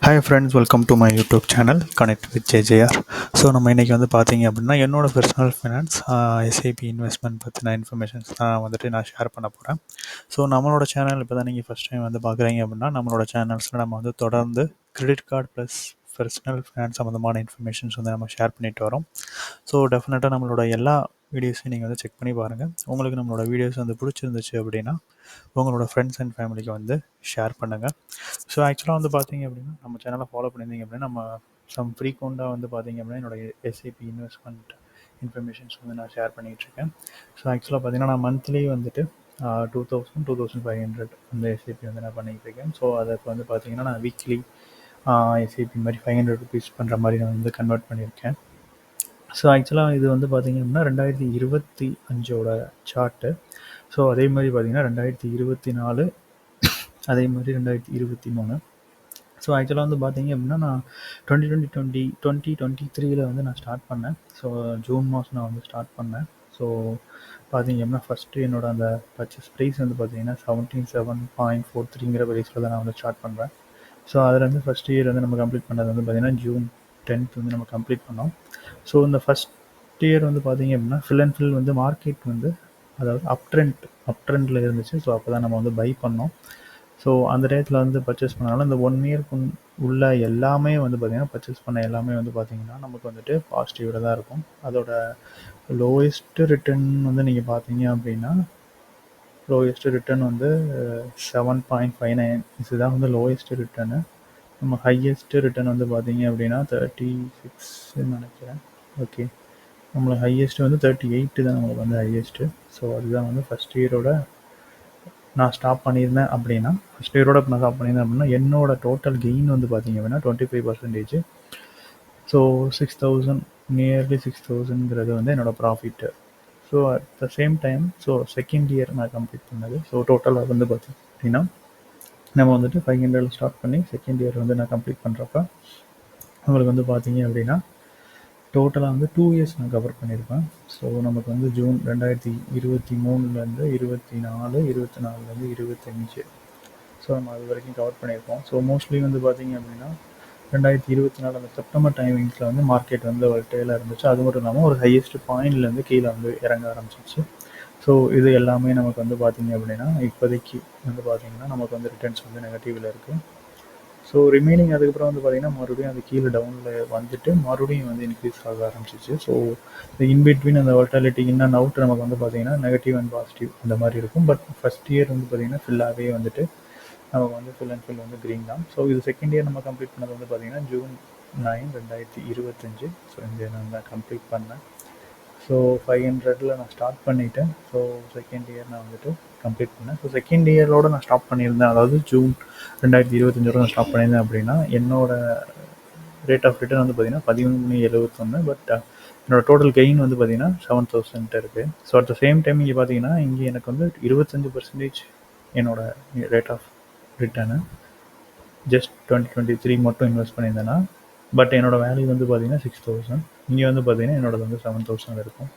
Hi friends, welcome to my YouTube channel connect with JJR. So நம்ம இன்றைக்கி வந்து பார்த்தீங்க அப்படின்னா என்னோட பர்சனல் ஃபைனான்ஸ் எஸ்ஐபி இன்வெஸ்ட்மெண்ட் பற்றின இன்ஃபர்மேஷன்ஸ் தான் வந்துட்டு நான் ஷேர் பண்ண போகிறேன். ஸோ நம்மளோட சேனல் இப்போ தான் நீங்கள் ஃபஸ்ட் டைம் வந்து பார்க்குறீங்க அப்படின்னா நம்மளோட சேனல்ஸில் நம்ம வந்து தொடர்ந்து credit card plus personal finance சம்மந்தமான இன்ஃபர்மேஷன்ஸ் வந்து நம்ம ஷேர் பண்ணிட்டு வரோம். ஸோ டெஃபினட்டாக நம்மளோட எல்லா வீடியோஸையும் நீங்கள் வந்து செக் பண்ணி பாருங்கள். உங்களுக்கு நம்மளோட வீடியோஸ் வந்து பிடிச்சிருந்துச்சு அப்படின்னா உங்களோட ஃப்ரெண்ட்ஸ் அண்ட் ஃபேமிலிக்கு வந்து ஷேர் பண்ணுங்கள். ஸோ ஆக்சுவலாக வந்து பார்த்தீங்க அப்படின்னா நம்ம சேனலை ஃபாலோ பண்ணியிருந்தீங்க அப்படின்னா நம்ம ஃப்ரீக்வெண்ட்டாக வந்து பார்த்தீங்க அப்படின்னா என்னோடய எஸ்ஐபி இன்வெஸ்ட்மெண்ட் இன்ஃபர்மேஷன்ஸ் வந்து நான் ஷேர் பண்ணிகிட்ருக்கேன். ஸோ ஆக்சுவலாக பார்த்தீங்கன்னா நான் மந்த்லி வந்துட்டு 2000-2500 அந்த எஸ்ஐபி வந்து நான் பண்ணிகிட்டு இருக்கேன். ஸோ அதுக்கு வந்து பார்த்தீங்கன்னா நான் வீக்லி எஸ்ஐபி மாதிரி 500 ருபீஸ் பண்ணுற மாதிரி நான் வந்து கன்வெர்ட் பண்ணியிருக்கேன். ஸோ ஆக்சுவலாக இது வந்து பார்த்தீங்க அப்படின்னா 2025 சார்ட்டு. ஸோ அதே மாதிரி பார்த்தீங்கன்னா 2024, அதே மாதிரி 2023. ஸோ ஆக்சுவலாக வந்து பார்த்தீங்க அப்படின்னா நான் 2023 வந்து நான் ஸ்டார்ட் பண்ணேன். ஸோ ஜூன் மாதம் நான் வந்து ஸ்டார்ட் பண்ணேன். ஸோ பார்த்தீங்க அப்படின்னா ஃபஸ்ட்டு என்னோட அந்த பர்ச்சேஸ் ப்ரைஸ் வந்து பார்த்தீங்கன்னா 77.43 ப்ரைஸில் தான் நான் வந்து ஸ்டார்ட் பண்ணுறேன். ஸோ அதுலேருந்து ஃபஸ்ட் இயர் வந்து நம்ம கம்ப்ளீட் பண்ணது வந்து பார்த்தீங்கன்னா ஜூன் 10th வந்து நம்ம கம்ப்ளீட் பண்ணோம். ஸோ இந்த ஃபஸ்ட் இயர் வந்து பார்த்தீங்க அப்படின்னா ஃபில் அண்ட் ஃபில் வந்து மார்க்கெட் வந்து அதாவது அப் ட்ரெண்டில் இருந்துச்சு. ஸோ அப்போ தான் நம்ம வந்து பை பண்ணோம். ஸோ அந்த டயத்தில் வந்து பர்ச்சேஸ் பண்ணனால இந்த 1 இயர்க்கு உள்ள எல்லாமே வந்து பார்த்திங்கன்னா பர்ச்சேஸ் பண்ண எல்லாமே வந்து பார்த்திங்கன்னா நமக்கு வந்துட்டு பாசிட்டிவில் தான் இருக்கும். அதோட லோயஸ்ட்டு ரிட்டர்ன் வந்து நீங்கள் பார்த்தீங்க அப்படின்னா லோயஸ்ட்டு ரிட்டர்ன் வந்து 7.59 இதுதான் வந்து லோயஸ்ட்டு ரிட்டர்னு. நம்ம ஹையஸ்ட்டு ரிட்டர்ன் வந்து பார்த்தீங்க அப்படின்னா 36 நினைக்கிறேன். ஓகே, நம்மளுக்கு ஹையஸ்ட்டு வந்து 38 தான் நம்மளுக்கு வந்து ஹையஸ்ட்டு. ஸோ அதுதான் வந்து ஃபஸ்ட் இயரோட நான் ஸ்டாப் பண்ணியிருந்தேன் அப்படின்னா ஃபஸ்ட் இயரோட நான் ஸ்டாப் பண்ணியிருந்தேன் அப்படின்னா என்னோட டோட்டல் கெயின் வந்து பார்த்தீங்க அப்படின்னா 25%. ஸோ 6,000 நியர்லி 6,000ங்கிறது வந்து என்னோடய profit. So at the same time so second year நான் கம்ப்ளீட் பண்ணது. ஸோ டோட்டலாக வந்து பார்த்தீங்க அப்படின்னா நம்ம வந்துட்டு 500 ஸ்டார்ட் பண்ணி செகண்ட் இயர் வந்து நான் கம்ப்ளீட் பண்ணுறப்ப உங்களுக்கு வந்து பார்த்தீங்க அப்படின்னா டோட்டலாக வந்து 2 இயர்ஸ் நான் கவர் பண்ணியிருப்பேன். ஸோ நமக்கு வந்து ஜூன் 2023 24, 24 25 ஸோ நம்ம அது வரைக்கும் கவர் பண்ணியிருக்கோம். ஸோ மோஸ்ட்லி வந்து பார்த்தீங்க அப்படின்னா 2024 அந்த செப்டம்பர் டைமிங்ஸில் வந்து மார்க்கெட் வந்து ஒரு டேலாக இருந்துச்சு. அது மட்டும் இல்லாமல் ஒரு ஹையஸ்ட் பாயிண்ட்லேருந்து கீழே வந்து இறங்க ஆரம்பிச்சிச்சு. ஸோ இது எல்லாமே நமக்கு வந்து பார்த்தீங்க அப்படின்னா இப்போதைக்கு வந்து பார்த்தீங்கன்னா நமக்கு வந்து ரிட்டர்ன்ஸ் வந்து நெகட்டிவில் இருக்குது. ஸோ ரிமைனிங் அதுக்கப்புறம் வந்து பார்த்திங்கன்னா மறுபடியும் அது கீழே டவுனில் வந்துட்டு மறுபடியும் வந்து இன்க்ரீஸ் ஆக ஆரம்பிச்சிச்சு. ஸோ இந்த இன்பிட்வீன் அந்த வால்டாலிட்டி இன் அண்ட் அவுட் நமக்கு வந்து பார்த்திங்கன்னா நெகட்டிவ் அண்ட் பாசிட்டிவ் அந்த மாதிரி இருக்கும். பட் ஃபஸ்ட் இயர் வந்து பார்த்திங்கன்னா ஃபுல்லாகவே வந்துட்டு நமக்கு வந்து ஃபுல் அண்ட் ஃபுல் வந்து க்ரீன் தான். ஸோ இது செகண்ட் இயர் நம்ம கம்ப்ளீட் பண்ணது வந்து பார்த்திங்கன்னா ஜூன் 9, 2025. ஸோ இந்த நான் தான் கம்ப்ளீட் பண்ணேன். ஸோ 500 நான் ஸ்டார்ட் பண்ணிவிட்டேன். ஸோ செகண்ட் இயர் நான் வந்துட்டு கம்ப்ளீட் பண்ணேன். ஸோ செகண்ட் இயரோடு நான் ஸ்டாப் பண்ணியிருந்தேன். அதாவது ஜூன் 2025 நான் ஸ்டாப் பண்ணியிருந்தேன் அப்படின்னா என்னோடய ரேட் ஆஃப் ரிட்டர்ன் வந்து பார்த்திங்கன்னா 13.71. பட் என்னோடய டோட்டல் கெயின் வந்து பார்த்திங்கன்னா 7,000 இருக்குது. So at the same time இங்கே பார்த்தீங்கன்னா இங்கே எனக்கு வந்து 25% என்னோடய ரேட் ஆஃப் ரிட்டர்னு ஜஸ்ட் 2023 மட்டும் இன்வெஸ்ட் பண்ணியிருந்தேன்னா. பட் என்னோடய வேல்யூ வந்து பார்த்திங்கன்னா 6,000. இங்கே வந்து பார்த்திங்கன்னா என்னோடது வந்து 7,000 இருக்கும்.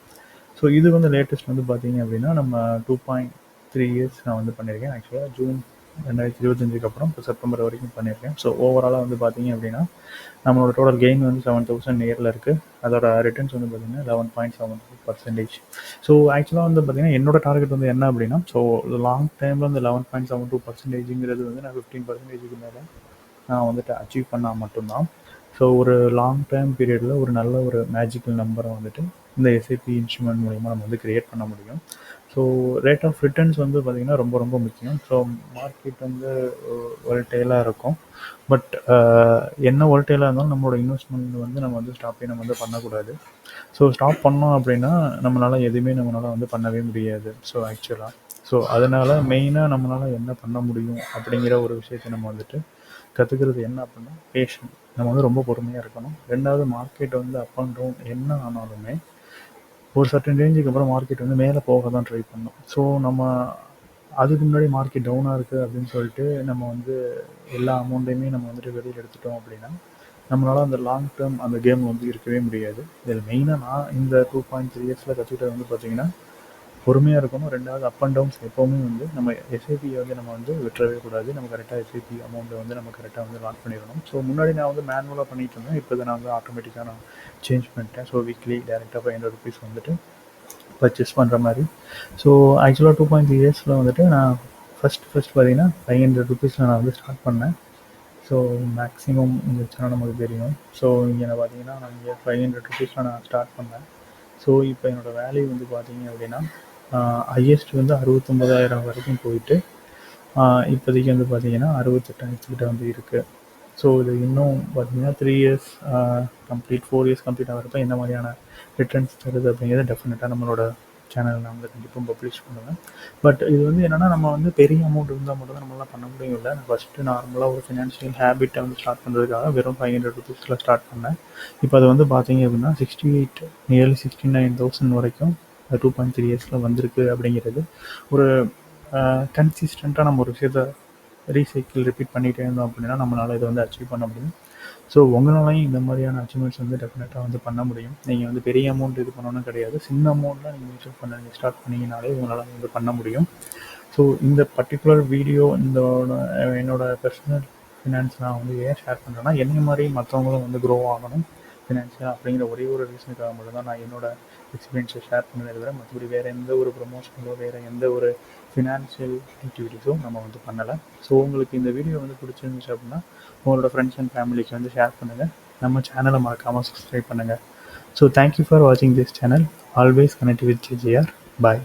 ஸோ இது வந்து லேட்டஸ்ட் வந்து பார்த்திங்க அப்படின்னா நம்ம 2.3 இயர்ஸ் நான் வந்து பண்ணியிருக்கேன். ஆக்சுவலாக ஜூன் 2025 அப்புறம் இப்போ செப்டம்பர் வரைக்கும் பண்ணியிருக்கேன். ஸோ ஓவராலாக வந்து பார்த்திங்க அப்படின்னா நம்மளோட டோட்டல் கெயின் வந்து 7,000 நேரில் இருக்குது. அதோட ரிட்டர்ன்ஸ் வந்து பார்த்திங்கன்னா 11.72%. ஸோ ஆக்சுவலாக வந்து பார்த்திங்கன்னா என்னோட டார்கெட் வந்து என்ன அப்படின்னா ஸோ லாங் டைமில் வந்து 11.72%ங்கிறது வந்து நான் 15%க்கு மேலே நான் வந்துட்டு அச்சீவ் பண்ணால் மட்டும்தான் ஸோ ஒரு லாங் டைம் பீரியடில் ஒரு நல்ல ஒரு மேஜிக்கல் நம்பரை வந்துட்டு இந்த எஸ்ஐபி இன்ஸ்ட்ருமெண்ட் மூலிமா நம்ம வந்து க்ரியேட் பண்ண முடியும். ஸோ ரேட் ஆஃப் ரிட்டர்ன்ஸ் வந்து பார்த்திங்கன்னா ரொம்ப ரொம்ப முக்கியம். ஸோ மார்க்கெட் வந்து வாலடைலாக இருக்கும். பட் என்ன வாலடைலாக இருந்தாலும் நம்மளோட இன்வெஸ்ட்மெண்ட் வந்து நம்ம வந்து ஸ்டாப்பே நம்ம வந்து பண்ணக்கூடாது. ஸோ ஸ்டாப் பண்ணோம் அப்படின்னா நம்மளால் எதுவுமே நம்மளால் வந்து பண்ணவே முடியாது. ஸோ ஆக்சுவலாக ஸோ அதனால் மெயினாக நம்மளால் என்ன பண்ண முடியும் அப்படிங்கிற ஒரு விஷயத்தை நம்ம வந்துட்டு கற்றுக்கிறது என்ன அப்படின்னா பேஷன். நம்ம வந்து ரொம்ப பொறுமையாக இருக்கணும். ரெண்டாவது மார்க்கெட் வந்து அப் அண்ட் டவுன் என்ன ஆனாலுமே ஒரு சர்டன் ரேஞ்சுக்கு அப்புறம் மார்க்கெட் வந்து மேலே போக தான் ட்ரை பண்ணணும். ஸோ நம்ம அதுக்கு முன்னாடி மார்க்கெட் டவுனாக இருக்குது அப்படின்னு சொல்லிட்டு நம்ம வந்து எல்லா அமௌண்ட்டையுமே நம்ம வந்துட்டு வெளியில் எடுத்துட்டோம் அப்படின்னா நம்மளால் அந்த லாங் டேர்ம் அந்த கேம் வந்து இருக்கவே முடியாது. இதில் மெயினாக நான் இந்த 2.3 இயர்ஸில் கற்றுக்கிட்டது வந்து பார்த்திங்கன்னா பொறுமையாக இருக்கணும். 2வது அப் அண்ட் டவுன்ஸ் எப்போவுமே வந்து நம்ம எஸ்ஐபியை வந்து நம்ம வந்து விட்டுறவே கூடாது. நம்ம கரெக்டாக எஸ்ஐபி அமௌண்ட்டை வந்து நம்ம கரெக்டாக வந்து லாக் பண்ணிடணும். ஸோ முன்னாடி நான் வந்து மேனுவலாக பண்ணிட்டு இருந்தேன். இப்போ நான் வந்து ஆட்டோமேட்டிக்காக நான் சேஞ்ச் பண்ணிட்டேன். ஸோ வீக்லி டேரெக்டாக ₹500 வந்துட்டு பர்ச்சேஸ் பண்ணுற மாதிரி. ஸோ ஆக்சுவலாக 2.3 இயர்ஸில் வந்துட்டு நான் ஃபஸ்ட் பார்த்தீங்கன்னா ₹500 நான் வந்து ஸ்டார்ட் பண்ணேன். ஸோ மேக்ஸிமம் இருந்துச்சுன்னா நமக்கு தெரியும். ஸோ இங்கே நான் பார்த்தீங்கன்னா நான் இங்கே ₹500 நான் ஸ்டார்ட் பண்ணேன். ஸோ இப்போ என்னோடய வேல்யூ வந்து பார்த்தீங்க அப்படின்னா ஹையஸ்ட் வந்து 69,000 வரைக்கும் போயிட்டு இப்போதைக்கு வந்து பார்த்தீங்கன்னா 68,000 வந்து இருக்குது. ஸோ இது இன்னும் பார்த்தீங்கன்னா 3 இயர்ஸ் கம்ப்ளீட் 4 இயர்ஸ் கம்ப்ளீட் ஆகிறப்ப என்ன மாதிரியான ரிட்டர்ன்ஸ் தருது அப்படிங்கிறத டெஃபினட்டாக நம்மளோட சேனல் நான் வந்து கண்டிப்பாக பப்ளிஷ் பண்ணுவேன். பட் இது வந்து என்னென்னா நம்ம வந்து பெரிய அமௌண்ட் இருந்தால் மட்டும் தான் நம்மளால் பண்ண முடியும். இல்லை ஃபஸ்ட்டு நார்மலாக ஒரு ஃபினான்ஷியல் ஹேபிட்டை வந்து ஸ்டார்ட் பண்ணுறதுக்காக வெறும் ₹500 ஸ்டார்ட் பண்ணேன். இப்போ அது வந்து பார்த்தீங்க அப்படின்னா 68 நியர்லி 69,000 வரைக்கும் 2.3 இயர்ஸில் வந்திருக்கு. அப்படிங்கிறது ஒரு கன்சிஸ்டண்ட்டாக நம்ம ஒரு விஷயத்தை ரிப்பீட் பண்ணிகிட்டே இருந்தோம் அப்படின்னா நம்மளால் இதை வந்து அச்சீவ் பண்ண முடியும். ஸோ உங்களாலையும் இந்த மாதிரியான அச்சீவ்மெண்ட்ஸ் வந்து டெஃபினட்டாக வந்து பண்ண முடியும். நீங்கள் வந்து பெரிய அமௌண்ட் இது பண்ணணும்னு கிடையாது. சின்ன அமௌண்ட்டில் நீங்கள் மியூச்சுவல் ஃபண்ட் நீங்கள் ஸ்டார்ட் பண்ணிங்கனாலே உங்களால் வந்து பண்ண முடியும். ஸோ இந்த பர்டிகுலர் வீடியோ என்னோடய பர்சனல் ஃபினான்ஸ் நான் வந்து ஏன் ஷேர் பண்ணுறேன்னா, என்ன மாதிரி மற்றவங்களும் வந்து க்ரோ ஆகணும் ஃபினான்ஷியலாக அப்படிங்கிற ஒரே ஒரு ரீசனுக்காக மட்டும் தான் நான் என்னோடய எக்ஸ்பீரியன்ஸை ஷேர் பண்ணதை தவிர மற்றபடி வேறு எந்த ஒரு ப்ரொமோஷனோ வேறு எந்த ஒரு ஃபினான்ஷியல் ஆக்டிவிட்டீஸும் நம்ம வந்து பண்ணலை. ஸோ உங்களுக்கு இந்த வீடியோ வந்து பிடிச்சிருந்துச்சு அப்படின்னா உங்களோட ஃப்ரெண்ட்ஸ் அண்ட் ஃபேமிலிக்கு வந்து ஷேர் பண்ணுங்கள். நம்ம சேனலை மறக்காமல் சப்ஸ்கிரைப் பண்ணுங்கள். ஸோ தேங்க்யூ ஃபார் வாட்சிங் this channel. Always connect with JJR. Bye.